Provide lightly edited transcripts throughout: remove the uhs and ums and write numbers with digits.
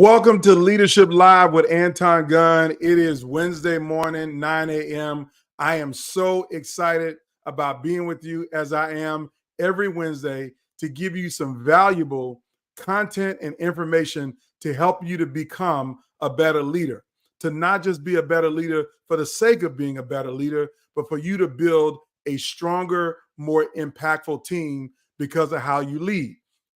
Welcome to Leadership Live with Anton Gunn. It is Wednesday morning, 9 a.m. I am so excited about being with you as I am every Wednesday to give you some valuable content and information to help you to become a better leader, to not just be a better leader for the sake of being a better leader, but for you to build a stronger, more impactful team because of how you lead.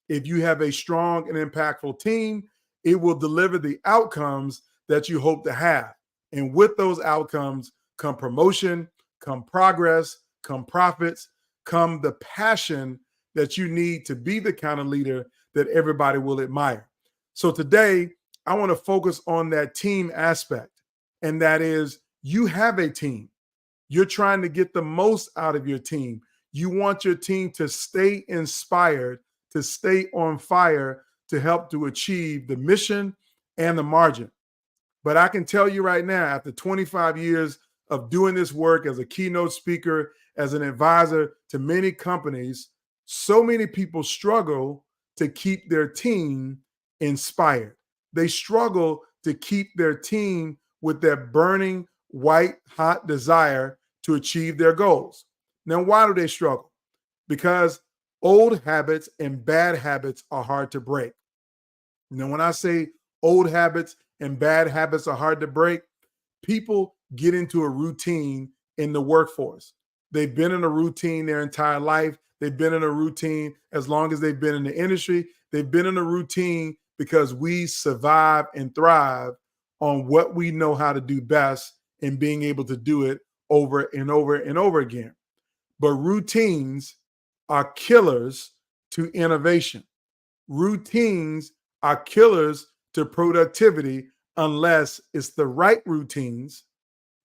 If you have a strong and impactful team, it will deliver the outcomes that you hope to have. And with those outcomes come promotion, come progress, come profits, come the passion that you need to be the kind of leader that everybody will admire. So today, I want to focus on that team aspect. And that is, you have a team. You're trying to get the most out of your team. You want your team to stay inspired, to stay on fire, to help to achieve the mission and the margin. But I can tell you right now, after 25 years of doing this work as a keynote speaker, as an advisor to many companies, so many people struggle to keep their team inspired. They struggle to keep their team with that burning, white, hot desire to achieve their goals. Now, why do they struggle? Because old habits and bad habits are hard to break. Now, when I say old habits and bad habits are hard to break, people get into a routine in the workforce. They've been in a routine their entire life. They've been in a routine as long as they've been in the industry. They've been in a routine because we survive and thrive on what we know how to do best and being able to do it over and over and over again. But routines are killers to innovation. Routines are killers to productivity unless it's the right routines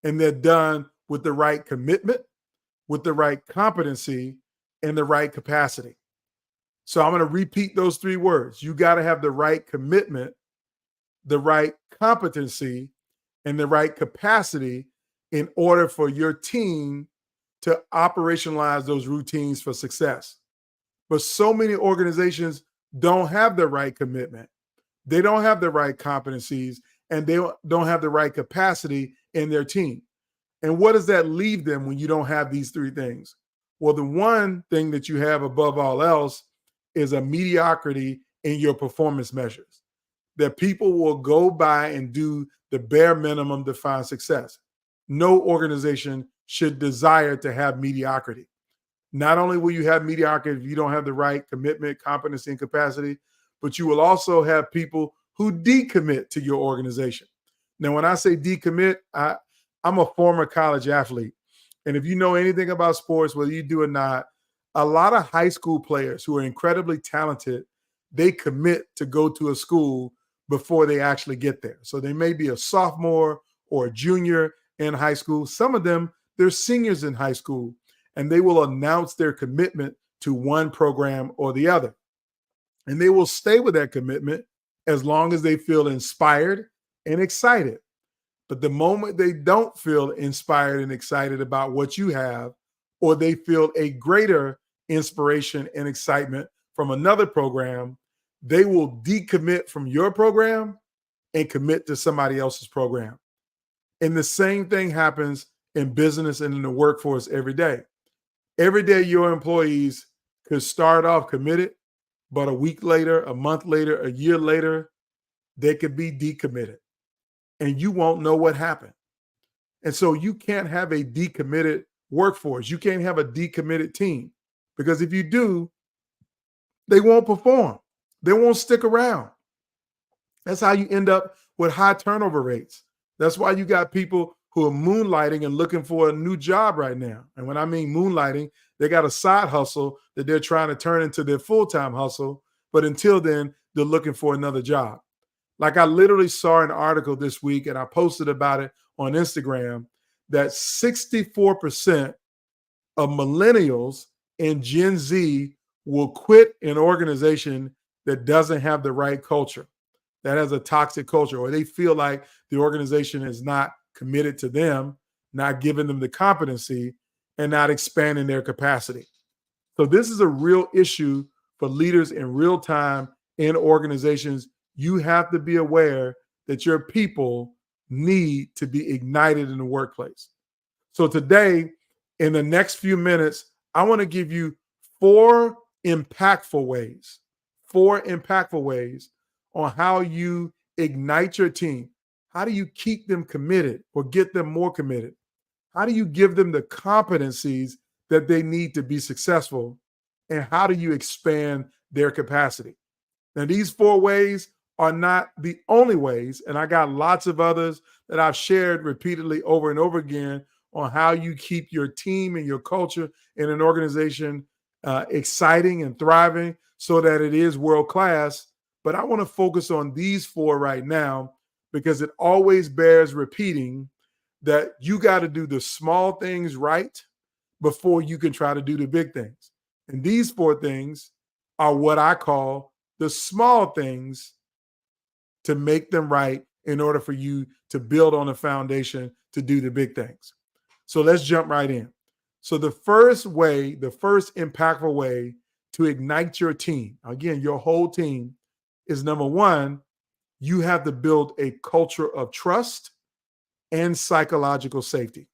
and they're done with the right commitment, with the right competency, and the right capacity. So I'm going to repeat those three words. You got to have the right commitment, the right competency, and the right capacity in order for your team to operationalize those routines for success. But so many organizations don't have the right commitment. They don't have the right competencies, and they don't have the right capacity in their team. And what does that leave them when you don't have these three things? Well, the one thing that you have above all else is a mediocrity in your performance measures, that people will go by and do the bare minimum to find success. No organization should desire to have mediocrity. Not only will you have mediocrity if you don't have the right commitment, competency, and capacity, but you will also have people who decommit to your organization. Now, when I say decommit, I'm a former college athlete. And if you know anything about sports, whether you do or not, a lot of high school players who are incredibly talented, they commit to go to a school before they actually get there. So they may be a sophomore or a junior in high school. Some of them, they're seniors in high school, and they will announce their commitment to one program or the other. And they will stay with that commitment as long as they feel inspired and excited. But the moment they don't feel inspired and excited about what you have, or they feel a greater inspiration and excitement from another program, they will decommit from your program and commit to somebody else's program. And the same thing happens in business and in the workforce every day. Every day, your employees could start off committed, but a week later, a month later, a year later, they could be decommitted. And you won't know what happened. And so you can't have a decommitted workforce. You can't have a decommitted team, because if you do, they won't perform. They won't stick around. That's how you end up with high turnover rates. That's why you got people who are moonlighting and looking for a new job right now. And when I mean moonlighting, they got a side hustle that they're trying to turn into their full-time hustle. But until then, they're looking for another job. Like, I literally saw an article this week, and I posted about it on Instagram, that 64% of millennials and Gen Z will quit an organization that doesn't have the right culture, that has a toxic culture, or they feel like the organization is not committed to them, not giving them the competency, and not expanding their capacity. So this is a real issue for leaders in real time in organizations. You have to be aware that your people need to be ignited in the workplace. So today, in the next few minutes, I want to give you four impactful ways, on how you ignite your team. How do you keep them committed or get them more committed? How do you give them the competencies that they need to be successful? And how do you expand their capacity? Now, these four ways are not the only ways, and I got lots of others that I've shared repeatedly over and over again on how you keep your team and your culture in an organization exciting and thriving so that it is world class. But I want to focus on these four right now because it always bears repeating that you got to do the small things right before you can try to do the big things. And these four things are what I call the small things to make them right in order for you to build on a foundation to do the big things. So let's jump right in. So the first impactful way to ignite your team, again, your whole team, is number one, you have to build a culture of trust and psychological safety.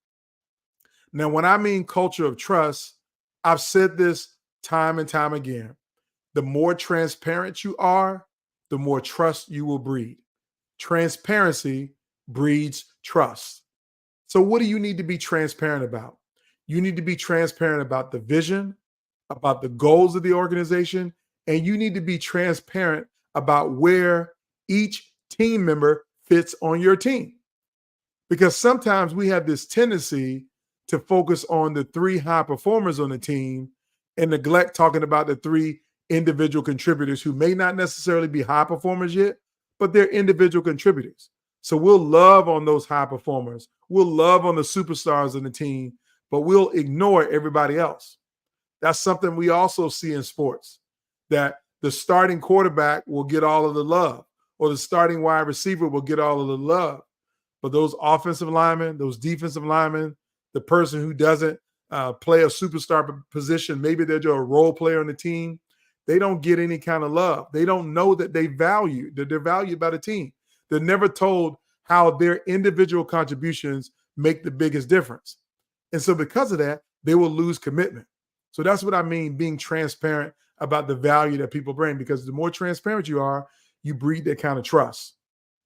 Now, when I mean culture of trust, I've said this time and time again. The more transparent you are, the more trust you will breed. Transparency breeds trust. So what do you need to be transparent about? You need to be transparent about the vision, about the goals of the organization, and you need to be transparent about where each team member fits on your team. Because sometimes we have this tendency to focus on the three high performers on the team and neglect talking about the three individual contributors who may not necessarily be high performers yet, but they're individual contributors. So we'll love on those high performers. We'll love on the superstars on the team, but we'll ignore everybody else. That's something we also see in sports, that the starting quarterback will get all of the love, or the starting wide receiver will get all of the love. But those offensive linemen, those defensive linemen, the person who doesn't play a superstar position, maybe they're just a role player on the team, they don't get any kind of love. They don't know that they're valued by the team. They're never told how their individual contributions make the biggest difference. And so because of that, they will lose commitment. So that's what I mean, being transparent about the value that people bring, because the more transparent you are, you breed that kind of trust.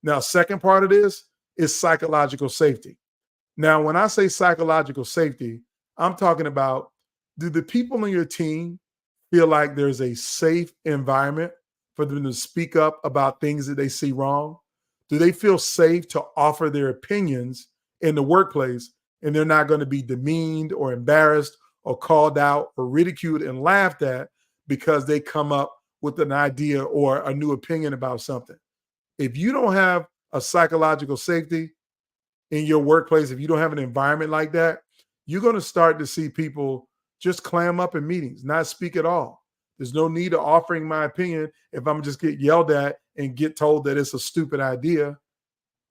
Now, second part of this is psychological safety. Now, when I say psychological safety, I'm talking about, do the people on your team feel like there's a safe environment for them to speak up about things that they see wrong? Do they feel safe to offer their opinions in the workplace and they're not going to be demeaned or embarrassed or called out or ridiculed and laughed at because they come up with an idea or a new opinion about something? If you don't have a psychological safety in your workplace, if you don't have an environment like that, you're going to start to see people just clam up in meetings, not speak at all. There's no need of offering my opinion if I'm just get yelled at and get told that it's a stupid idea.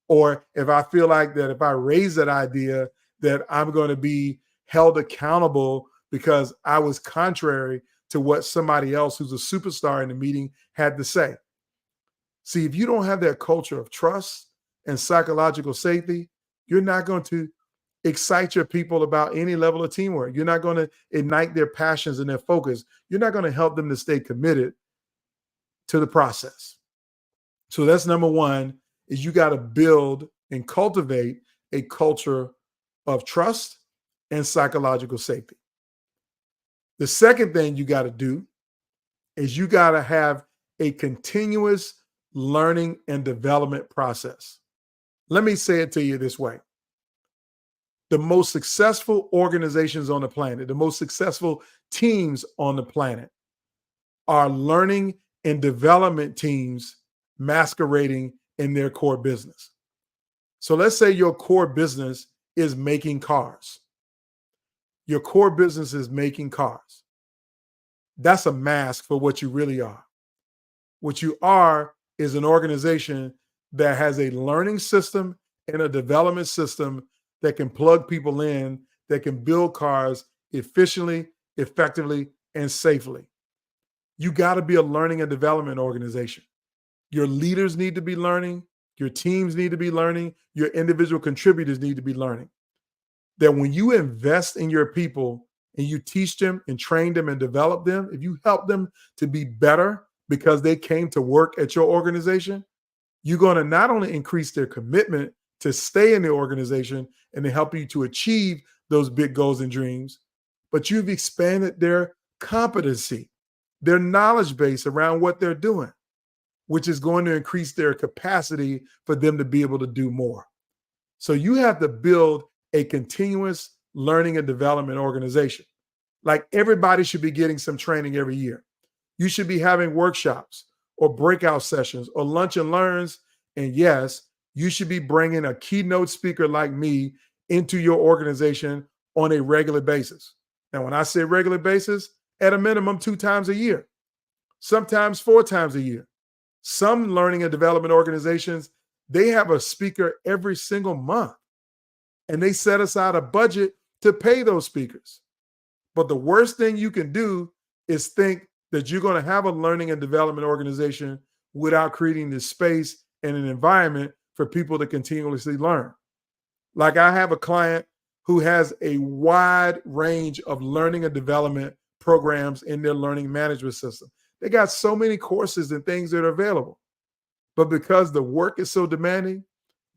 Or if I feel like that if I raise that idea, that I'm going to be held accountable because I was contrary to what somebody else who's a superstar in the meeting had to say. See, if you don't have that culture of trust and psychological safety, you're not going to excite your people about any level of teamwork. You're not going to ignite their passions and their focus. You're not going to help them to stay committed to the process. So that's number one, is you got to build and cultivate a culture of trust and psychological safety. The second thing you got to do is you got to have a continuous learning and development process. Let me say it to you this way. The most successful organizations on the planet, the most successful teams on the planet are learning and development teams masquerading in their core business. So let's say your core business is making cars. Your core business is making cars. That's a mask for what you really are. What you are is an organization that has a learning system and a development system that can plug people in, that can build cars efficiently, effectively, and safely. You got to be a learning and development organization. Your leaders need to be learning. Your teams need to be learning. Your individual contributors need to be learning. That when you invest in your people and you teach them and train them and develop them, if you help them to be better because they came to work at your organization, you're going to not only increase their commitment to stay in the organization and to help you to achieve those big goals and dreams, but you've expanded their competency, their knowledge base around what they're doing, which is going to increase their capacity for them to be able to do more. So you have to build a continuous learning and development organization. Like everybody should be getting some training every year. You should be having workshops or breakout sessions or lunch and learns. And yes, you should be bringing a keynote speaker like me into your organization on a regular basis. Now, when I say regular basis, at a minimum 2 times a year, sometimes 4 times a year. Some learning and development organizations, they have a speaker every single month, and they set aside a budget to pay those speakers. But the worst thing you can do is think that you're going to have a learning and development organization without creating this space and an environment for people to continuously learn. Like I have a client who has a wide range of learning and development programs in their learning management system. They got so many courses and things that are available. But because the work is so demanding,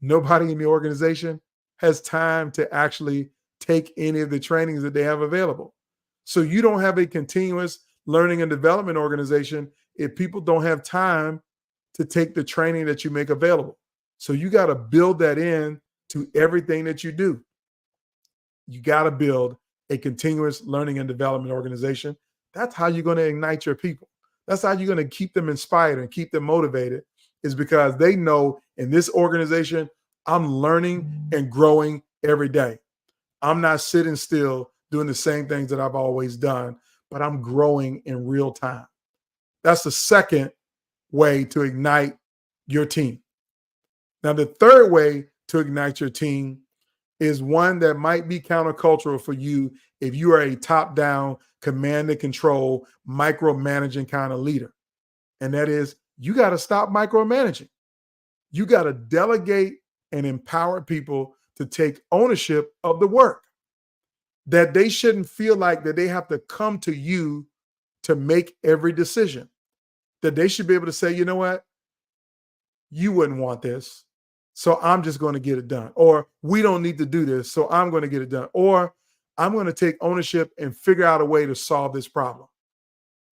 nobody in the organization has time to actually take any of the trainings that they have available. So you don't have a continuous learning and development organization if people don't have time to take the training that you make available. So you got to build that in to everything that you do. You got to build a continuous learning and development organization. That's how you're going to ignite your people. That's how you're going to keep them inspired and keep them motivated, is because they know in this organization, I'm learning and growing every day. I'm not sitting still doing the same things that I've always done, but I'm growing in real time. That's the second way to ignite your team. Now, the third way to ignite your team is one that might be countercultural for you if you are a top-down, command and control, micromanaging kind of leader. And that is, you got to stop micromanaging. You got to delegate and empower people to take ownership of the work. That they shouldn't feel like that they have to come to you to make every decision. That they should be able to say, you know what? You wouldn't want this, so I'm just going to get it done. Or we don't need to do this, so I'm going to get it done. Or I'm going to take ownership and figure out a way to solve this problem.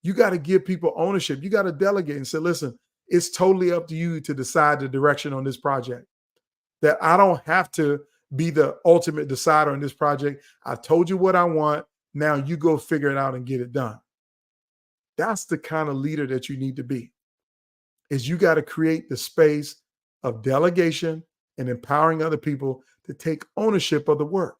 You got to give people ownership. You got to delegate and say, listen, it's totally up to you to decide the direction on this project. That I don't have to be the ultimate decider on this project. I told you what I want. Now you go figure it out and get it done. That's the kind of leader that you need to be. Is you got to create the space of delegation and empowering other people to take ownership of the work,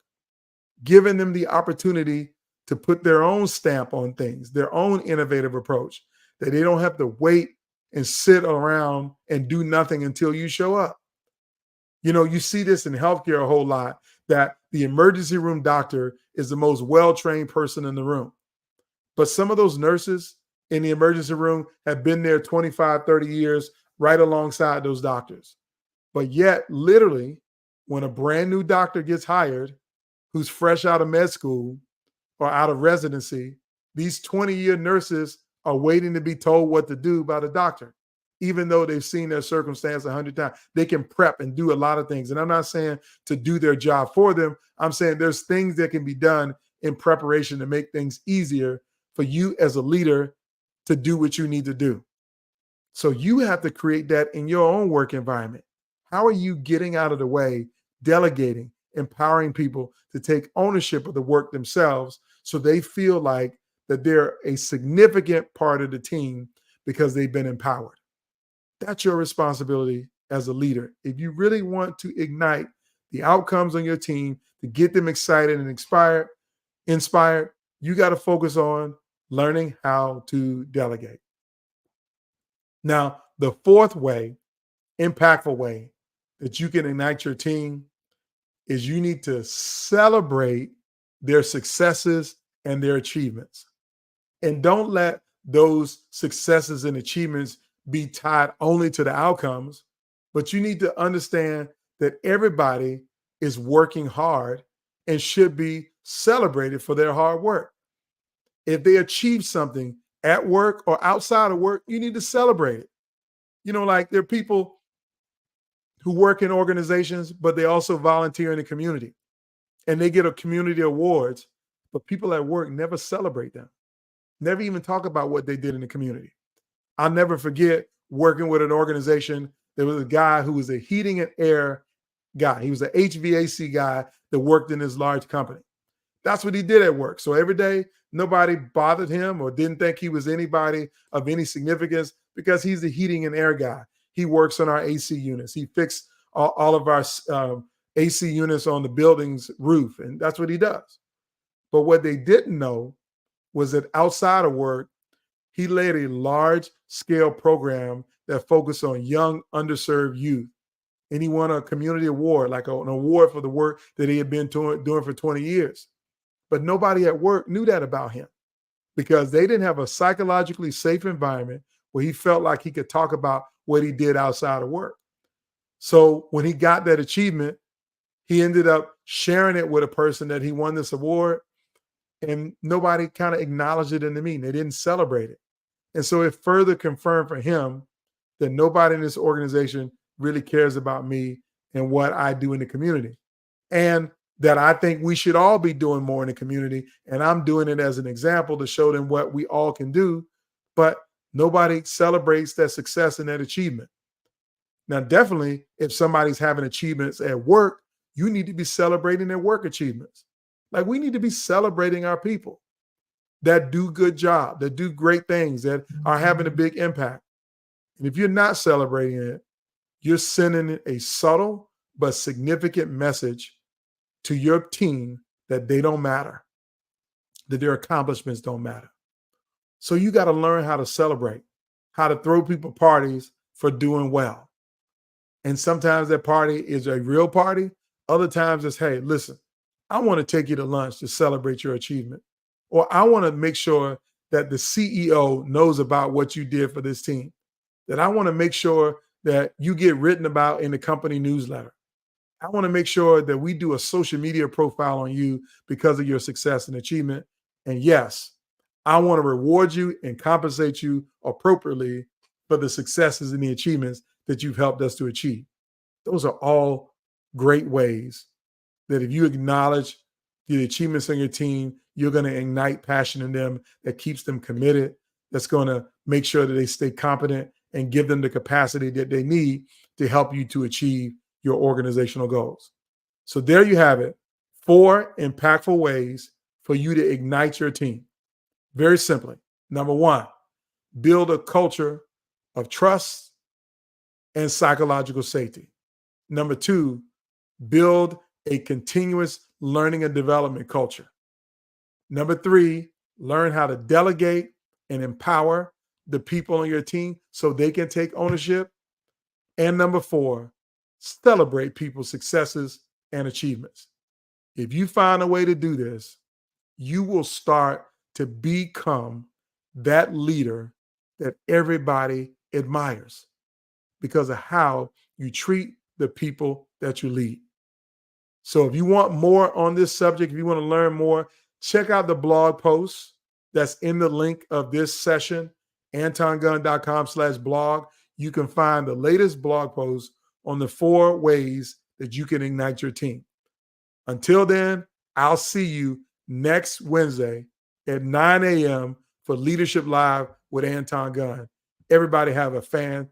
giving them the opportunity to put their own stamp on things, their own innovative approach, that they don't have to wait and sit around and do nothing until you show up. You know, you see this in healthcare a whole lot, that the emergency room doctor is the most well-trained person in the room. But some of those nurses in the emergency room have been there 25, 30 years right alongside those doctors. But yet, literally, when a brand new doctor gets hired, who's fresh out of med school or out of residency, these 20-year nurses are waiting to be told what to do by the doctor. Even though they've seen their circumstance 100 times, they can prep and do a lot of things. And I'm not saying to do their job for them. I'm saying there's things that can be done in preparation to make things easier for you as a leader to do what you need to do. So you have to create that in your own work environment. How are you getting out of the way, delegating, empowering people to take ownership of the work themselves so they feel like that they're a significant part of the team because they've been empowered? That's your responsibility as a leader. If you really want to ignite the outcomes on your team, to get them excited and inspired, you got to focus on learning how to delegate. Now, the fourth way, impactful way that you can ignite your team is you need to celebrate their successes and their achievements. And don't let those successes and achievements be tied only to the outcomes, but you need to understand that everybody is working hard and should be celebrated for their hard work. If they achieve something at work or outside of work, you need to celebrate it. Like there are people who work in organizations, but they also volunteer in the community and they get a community awards, but people at work never celebrate them, never even talk about what they did in the community. I'll never forget working with an organization. There was a guy who was a heating and air guy. He was an HVAC guy that worked in this large company. That's what he did at work. So every day, nobody bothered him or didn't think he was anybody of any significance because he's the heating and air guy. He works on our AC units. He fixed all of our AC units on the building's roof, and that's what he does. But what they didn't know was that outside of work, he led a large-scale program that focused on young, underserved youth. And he won a community award, like an award for the work that he had been doing for 20 years. But nobody at work knew that about him because they didn't have a psychologically safe environment where he felt like he could talk about what he did outside of work. So when he got that achievement, he ended up sharing it with a person that he won this award, and nobody kind of acknowledged it in the meeting. They didn't celebrate it. And so it further confirmed for him that nobody in this organization really cares about me and what I do in the community. And that I think we should all be doing more in the community. And I'm doing it as an example to show them what we all can do. But nobody celebrates that success and that achievement. Now, definitely, if somebody's having achievements at work, you need to be celebrating their work achievements. Like we need to be celebrating our people that do good job, that do great things, that are having a big impact. And if you're not celebrating it, you're sending a subtle but significant message to your team that they don't matter, that their accomplishments don't matter. So you got to learn how to celebrate, how to throw people parties for doing well. And sometimes that party is a real party. Other times it's, hey, listen, I want to take you to lunch to celebrate your achievement. Or I want to make sure that the CEO knows about what you did for this team. That I want to make sure that you get written about in the company newsletter. I want to make sure that we do a social media profile on you because of your success and achievement. And yes, I want to reward you and compensate you appropriately for the successes and the achievements that you've helped us to achieve. Those are all great ways that if you acknowledge the achievements on your team, you're going to ignite passion in them that keeps them committed, that's going to make sure that they stay competent and give them the capacity that they need to help you to achieve your organizational goals. So there you have it, 4 impactful ways for you to ignite your team. Very simply, number 1, build a culture of trust and psychological safety. Number 2, build a continuous learning and development culture. Number 3, learn how to delegate and empower the people on your team so they can take ownership. And number 4, celebrate people's successes and achievements. If you find a way to do this, you will start to become that leader that everybody admires because of how you treat the people that you lead. So if you want more on this subject, if you want to learn more, check out the blog post that's in the link of this session, antongunn.com/blog. You can find the latest blog post on the 4 ways that you can ignite your team. Until then, I'll see you next Wednesday at 9 a.m. for Leadership Live with Anton Gunn. Everybody have a fantastic